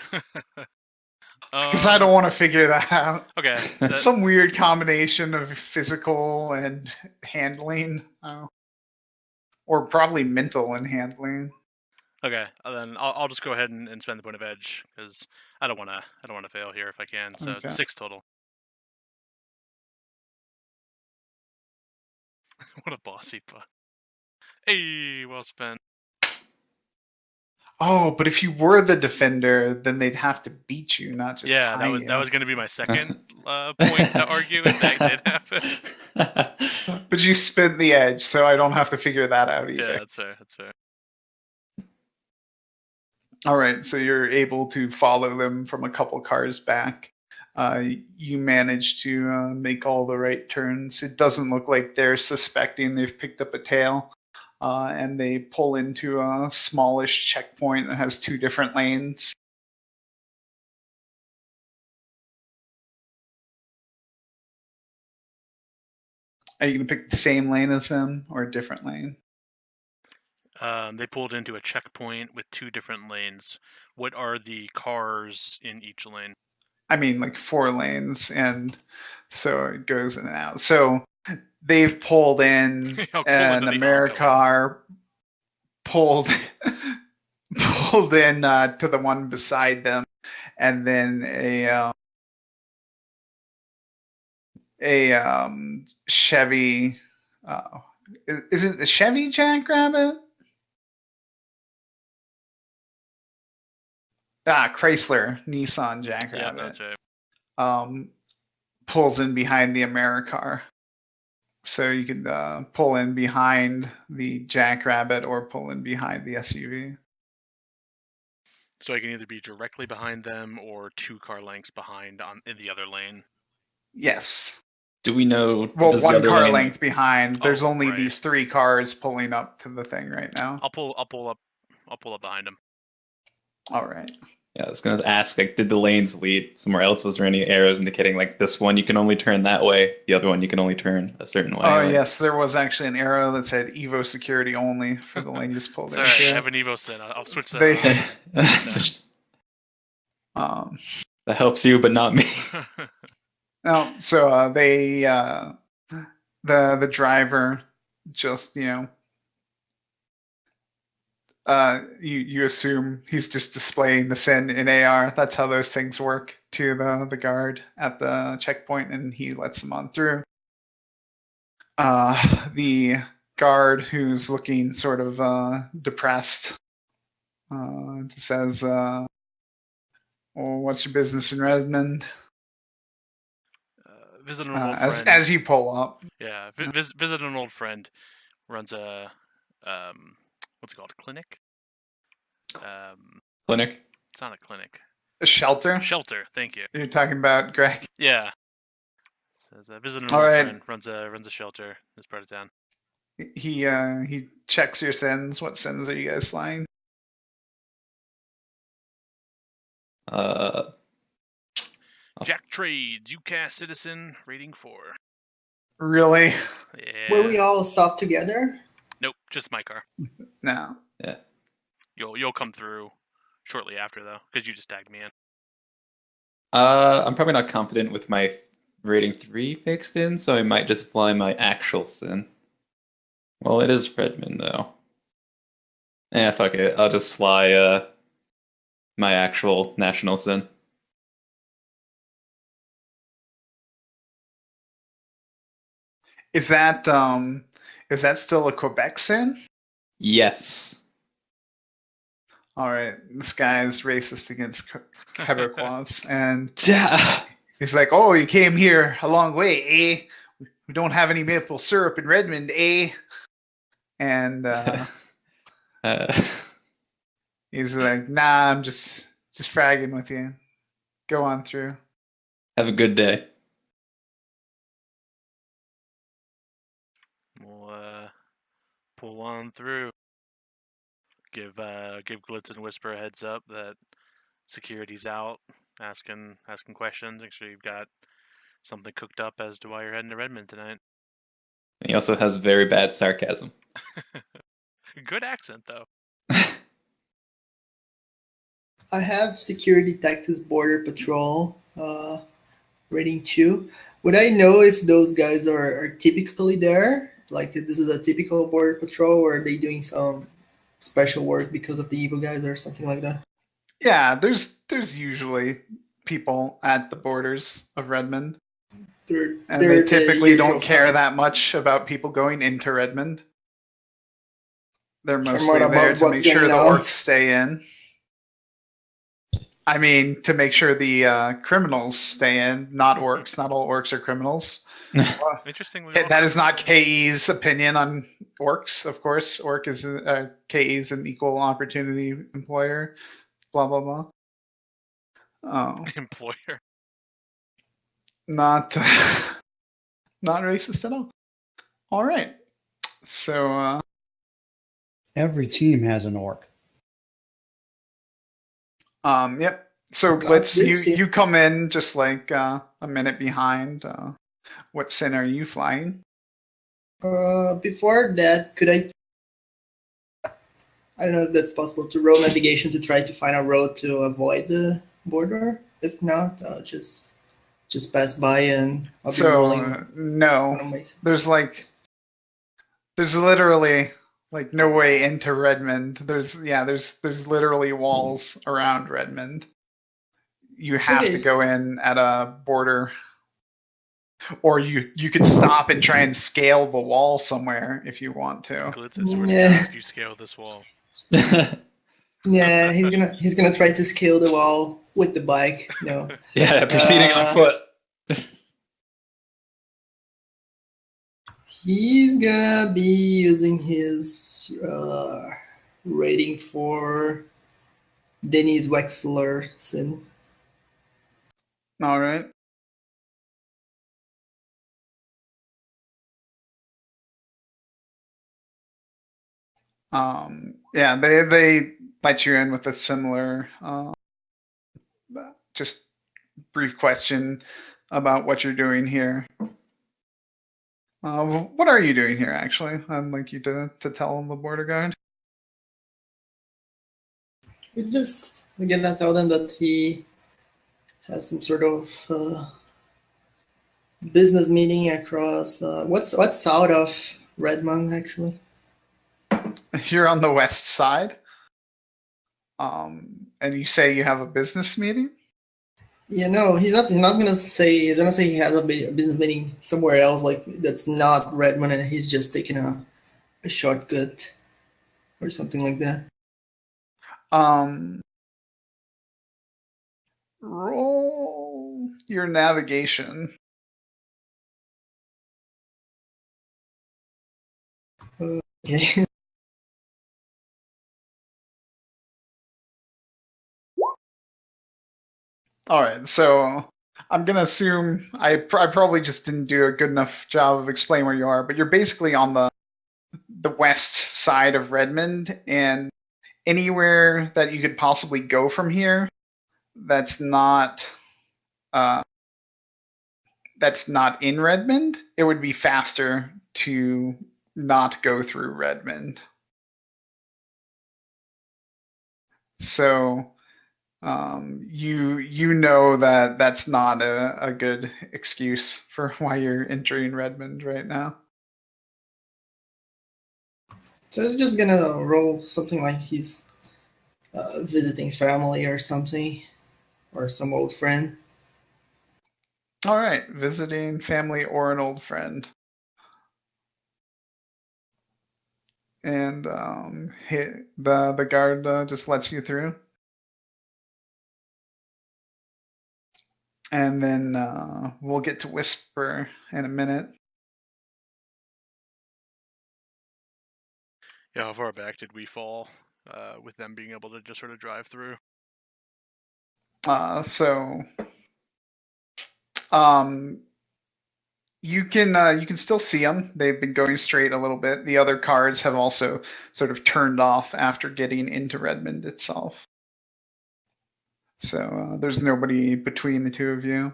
because I don't want to figure that out. Okay. Some weird combination of physical and handling, or probably mental and handling. Okay, then I'll just go ahead and spend the point of edge because I don't want to fail here if I can. So Okay. 6 total. What a bossy butt. Hey, well spent. Oh, but if you were the defender, then they'd have to beat you, not just Yeah, tie that was going to be my second point to argue if that did happen. But you spin the edge, so I don't have to figure that out either. Yeah, that's fair. That's fair. All right, so you're able to follow them from a couple cars back. You manage to make all the right turns. It doesn't look like they're suspecting they've picked up a tail. And they pull into a smallish checkpoint that has 2 different lanes. Are you going to pick the same lane as them or a different lane? They pulled into a checkpoint with 2 different lanes. What are the cars in each lane? I mean, like 4 lanes, and so it goes in and out. So they've pulled in How cool an into the AmeriCar, pulled in to the one beside them, and then a Chevy. Is it the Chevy Jackrabbit? Chrysler Nissan Jackrabbit. Yeah, that's right. Pulls in behind the AmeriCar. So you could pull in behind the Jackrabbit or pull in behind the SUV. So I can either be directly behind them or 2 car lengths behind in the other lane. Yes. Do we know? Well, 1 car lane... length behind. There's only right. these 3 cars pulling up to the thing right now. I'll pull up behind them. All right. Yeah, I was going to ask, like, did the lanes lead somewhere else? Was there any arrows indicating, like, this one you can only turn that way, the other one you can only turn a certain way? Oh, yes, there was actually an arrow that said EVO Security only for the lane just pulled in. Sorry, I have an EVO set. I'll switch that. That helps you, but not me. No, so the driver just, you assume he's just displaying the SIN in AR. That's how those things work to the guard at the checkpoint, and he lets them on through. The guard, who's looking sort of depressed, just says, well, what's your business in Redmond? Visit an old friend. As you pull up. Yeah, visit an old friend. Runs a what's it called? A clinic? Clinic? It's not a clinic. A shelter? Shelter, thank you. You're talking about Greg? Yeah. Says visit an All old right. friend. Runs a shelter in this part of town. He checks your sins. What sins are you guys flying? Jack Trades, UCAS citizen, rating 4. Really? Yeah. Will we all stop together? Nope, just my car. No. Yeah. You'll come through shortly after though, because you just tagged me in. I'm probably not confident with my rating 3 fixed in, so I might just fly my actual sin. Well, it is Redmond, though. Yeah, fuck it. I'll just fly my actual national sin. Is that still a Quebec sin? Yes. All right, this guy is racist against Quebecois, and Yeah. he's like, "Oh, you came here a long way, eh? We don't have any maple syrup in Redmond, eh?" And he's like, "Nah, I'm just fragging with you. Go on through." Have a good day. We'll pull on through. Give Glitz and Whisper a heads up that security's out, asking questions. Make sure you've got something cooked up as to why you're heading to Redmond tonight. He also has very bad sarcasm. Good accent though. I have security tactics border patrol rating 2. Would I know if those guys are typically there? Like this is a typical border patrol, or are they doing some special work because of the EVO guys or something like that? Yeah, there's usually people at the borders of Redmond, and they typically don't care that much about people going into Redmond. They're mostly there to make sure the orcs stay in. I mean, to make sure the criminals stay in, not orcs. Not all orcs are criminals. Interestingly, that is not KE's opinion on orcs, of course. Orc is KE's an equal opportunity employer. Blah blah blah. Oh, employer. Not not racist at all. All right. So every team has an orc. Yep. So you come in just like a minute behind. What sin are you flying? Before that, could I don't know if that's possible to roll navigation to try to find a road to avoid the border. If not, I'll just pass by and I'll be rolling. No, there's literally like no way into Redmond. There's literally walls around Redmond. You have to go in at a border, or you could stop and try and scale the wall somewhere if you want to. Glitz, I swear to God, if you scale this wall. Yeah, he's gonna try to scale the wall with the bike. No. Yeah, proceeding on foot. He's gonna be using his rating for Denise Wexler sin. All right. Yeah, they let you in with a similar, just brief question about what you're doing here. What are you doing here, actually? I'd like you to tell the border guard. We just again I tell them that he has some sort of business meeting across what's south of Redmond actually. You're on the west side. And you say you have a business meeting? Yeah, no, he's not gonna say. He's gonna say he has a business meeting somewhere else, like that's not Redmond, and he's just taking a shortcut or something like that. Roll your navigation. Okay. All right, so I'm gonna assume I probably just didn't do a good enough job of explaining where you are, but you're basically on the west side of Redmond, and anywhere that you could possibly go from here that's not in Redmond, it would be faster to not go through Redmond. So you know that that's not a good excuse for why you're entering Redmond right now. So I was just gonna roll something like he's visiting family or something, or some old friend. All right, visiting family or an old friend. And the guard just lets you through. And then we'll get to Whisper in a minute. Yeah, how far back did we fall with them being able to just sort of drive through? So you can still see them. They've been going straight a little bit. The other cars have also sort of turned off after getting into Redmond itself. So there's nobody between the two of you.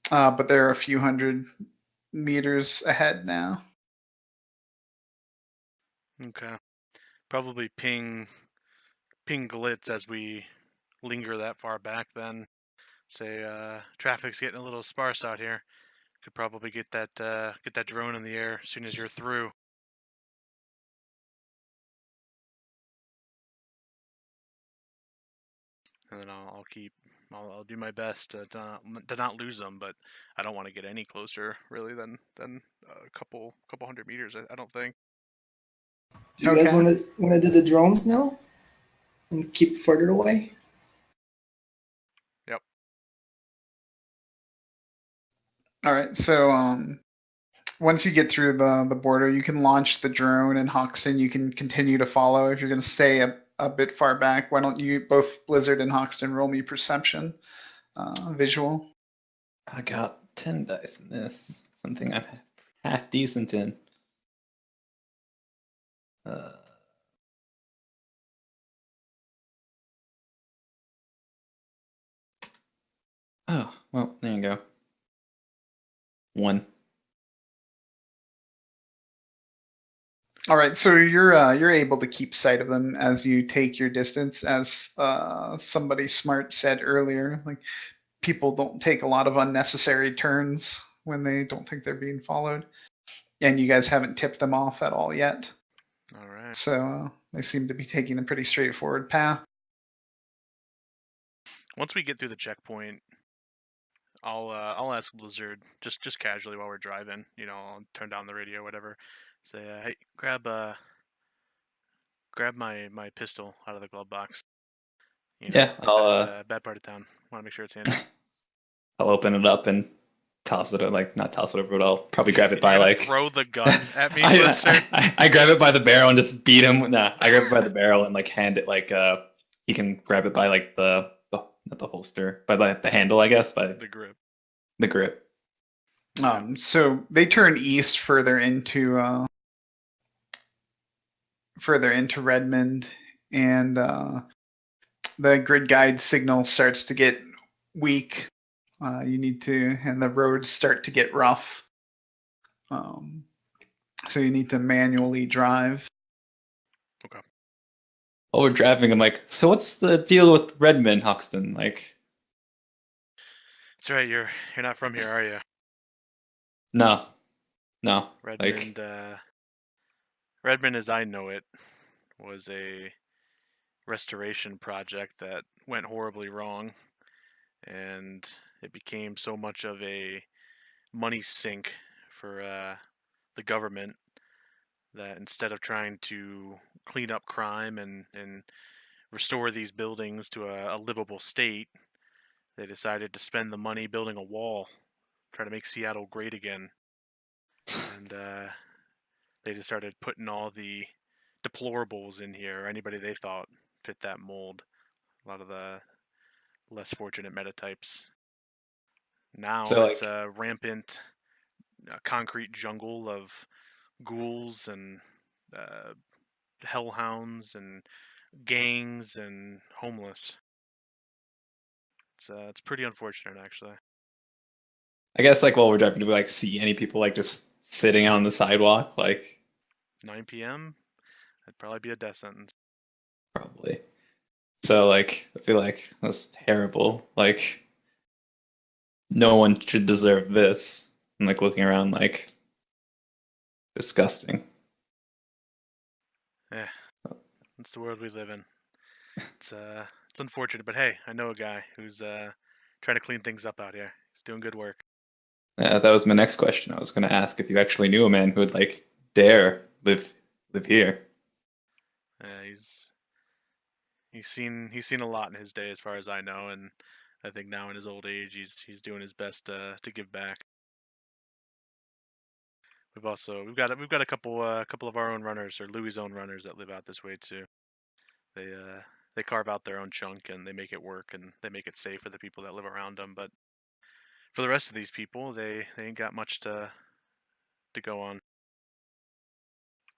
But they're a few hundred meters ahead now. Okay. Probably ping Glitz as we linger that far back then. Say traffic's getting a little sparse out here. Could probably get that drone in the air as soon as you're through. And then I'll do my best to not lose them, but I don't want to get any closer really than a couple hundred meters. I don't think. Do you guys want to do the drones now and keep further away? Yep. All right. So once you get through the border, you can launch the drone, and Hoxton, you can continue to follow. If you're going to stay a bit far back, why don't you both Blizzard and Hoxton roll me perception, visual? I got 10 dice in this. Something I'm half decent in. Oh, well, there you go. 1. All right, so you're able to keep sight of them as you take your distance. As somebody smart said earlier, like people don't take a lot of unnecessary turns when they don't think they're being followed, and you guys haven't tipped them off at all yet. All right. So they seem to be taking a pretty straightforward path. Once we get through the checkpoint, I'll ask Blizzard just casually while we're driving. You know, I'll turn down the radio, or whatever. Say, hey, grab my pistol out of the glove box. You know, Yeah, I'll bad part of town. Want to make sure it's handy. I'll open it up and toss it, like not toss it over, but I'll probably grab it by You're gonna like throw the gun at me, Blizzard. I grab it by the barrel and just beat him. Nah, I grab it by the barrel and like hand it like he can grab it by like the not the holster, by the handle, I guess, by The grip. the grip. So they turn east further into Redmond, and the grid guide signal starts to get weak. And the roads start to get rough. So you need to manually drive. Okay. While we're driving, I'm like, so what's the deal with Redmond, Hoxton? Like, That's right. You're not from here, are you? no. Redmond. Redmond, as I know it, was a restoration project that went horribly wrong, and it became so much of a money sink for the government that instead of trying to clean up crime and restore these buildings to a livable state, they decided to spend the money building a wall, try to make Seattle great again. And they just started putting all the deplorables in here, or anybody they thought fit that mold. A lot of the less fortunate metatypes. Now So, it's a rampant concrete jungle of ghouls and hellhounds and gangs and homeless. It's pretty unfortunate, actually. I guess like while we're driving, do we like see any people like just sitting on the sidewalk? Like 9 p.m. That'd probably be a death sentence. probably. So like, I feel like that's terrible. Like, no one should deserve this. I'm like looking around, like, disgusting. Yeah, it's the world we live in. It's unfortunate, but hey, I know a guy who's trying to clean things up out here. He's doing good work. That was my next question. I was going to ask if you actually knew a man who would like dare live here. He's seen a lot in his day, as far as I know, and I think now in his old age, he's doing his best to give back. We've got a couple of our own runners, or Louis' own runners, that live out this way too. They carve out their own chunk and they make it work and they make it safe for the people that live around them. But for the rest of these people, they ain't got much to go on,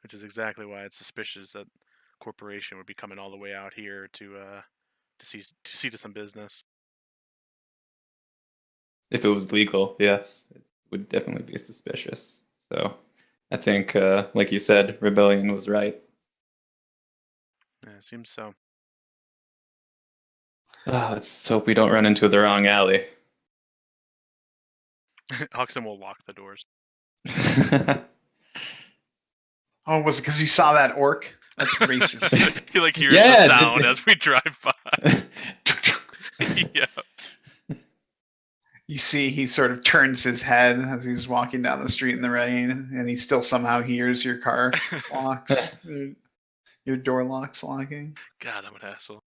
which is exactly why it's suspicious that corporation would be coming all the way out here to see to some business. If it was legal, yes, it would definitely be suspicious. So I think, like you said, rebellion was right. Yeah, it seems so. Let's hope we don't run into the wrong alley. Huxton will lock the doors. Oh, was it because you saw that orc? That's racist. He like hears the sound as we drive by. Yeah. You see, he sort of turns his head as he's walking down the street in the rain, and he still somehow hears your car locks, your door locks locking. God, I'm an asshole.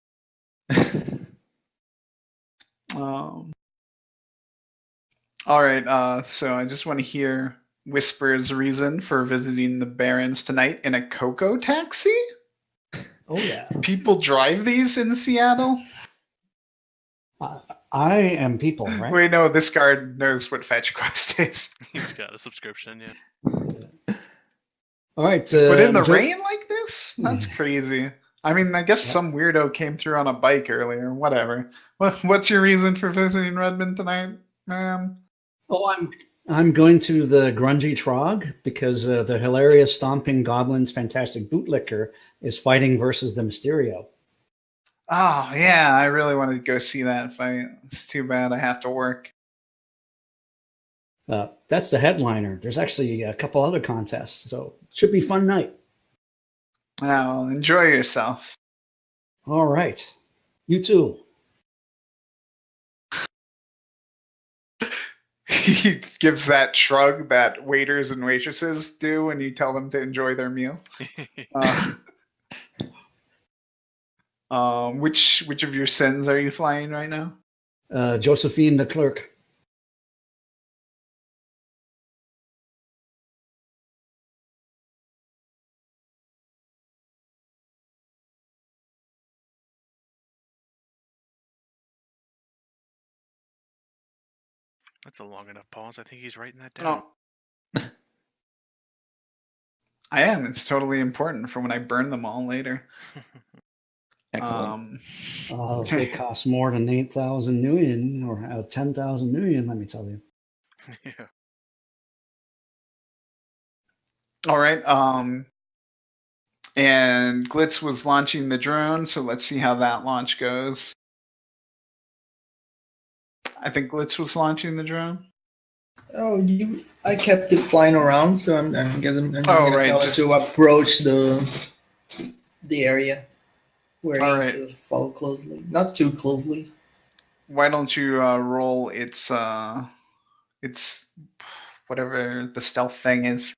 All right, so I just want to hear Whisper's reason for visiting the Barrens tonight in a Coco taxi. Oh yeah. People drive these in Seattle? I am people, right? Wait, no, this guard knows what Fetch Quest is. He's got a subscription, yeah. All right. But in the rain like this? That's crazy. I mean, I guess some weirdo came through on a bike earlier. Whatever. What's your reason for visiting Redmond tonight, ma'am? Oh, I'm going to the Grungy Trog because the hilarious Stomping Goblins Fantastic Bootlicker is fighting versus the Mysterio. Oh, yeah, I really wanted to go see that fight. It's too bad I have to work. That's the headliner. There's actually a couple other contests, so it should be a fun night. Well, enjoy yourself. All right. You too. He gives that shrug that waiters and waitresses do when you tell them to enjoy their meal. Which of your sins are you flying right now? Josephine the clerk. That's a long enough pause. I think he's writing that down. Oh. I am. It's totally important for when I burn them all later. Excellent. If they cost more than 8,000 million or 10,000 million, let me tell you. Yeah. All right. And Glitz was launching the drone, so let's see how that launch goes. I think Glitz was launching the drone. Oh, I kept it flying around, so I'm just gonna tell it to approach the area where you need to follow closely, not too closely. Why don't you roll its whatever the stealth thing is?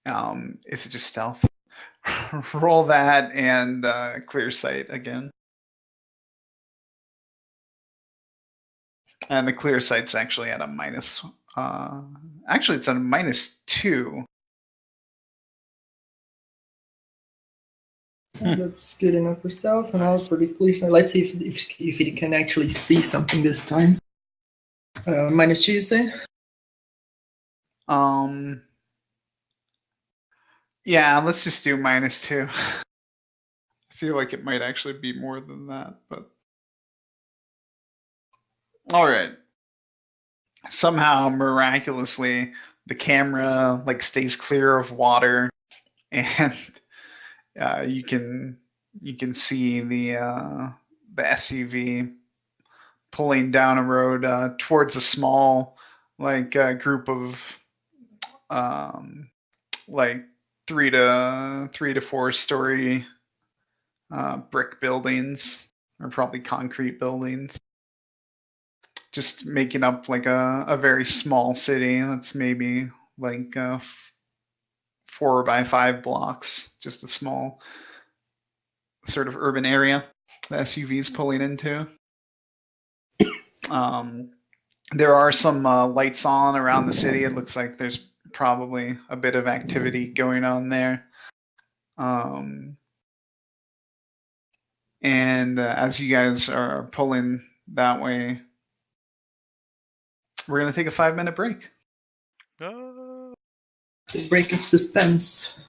Is it just stealth? Roll that and clear sight again. And the clear sight's actually at a minus. Actually, it's at a -2. That's good enough for stealth, and I was pretty clear. So let's see if it can actually see something this time. -2, you say? Yeah, let's just do -2. I feel like it might actually be more than that, but all right. Somehow, miraculously, the camera stays clear of water, and you can see the the SUV pulling down a road towards a small group of like 3 to 4 story brick buildings, or probably concrete buildings, just making up like a very small city that's maybe like 4 by 5 blocks, just a small sort of urban area the SUV's pulling into. There are some lights on around the city. It looks like there's probably a bit of activity going on there. And as you guys are pulling that way, we're going to take a 5-minute break. The break of suspense.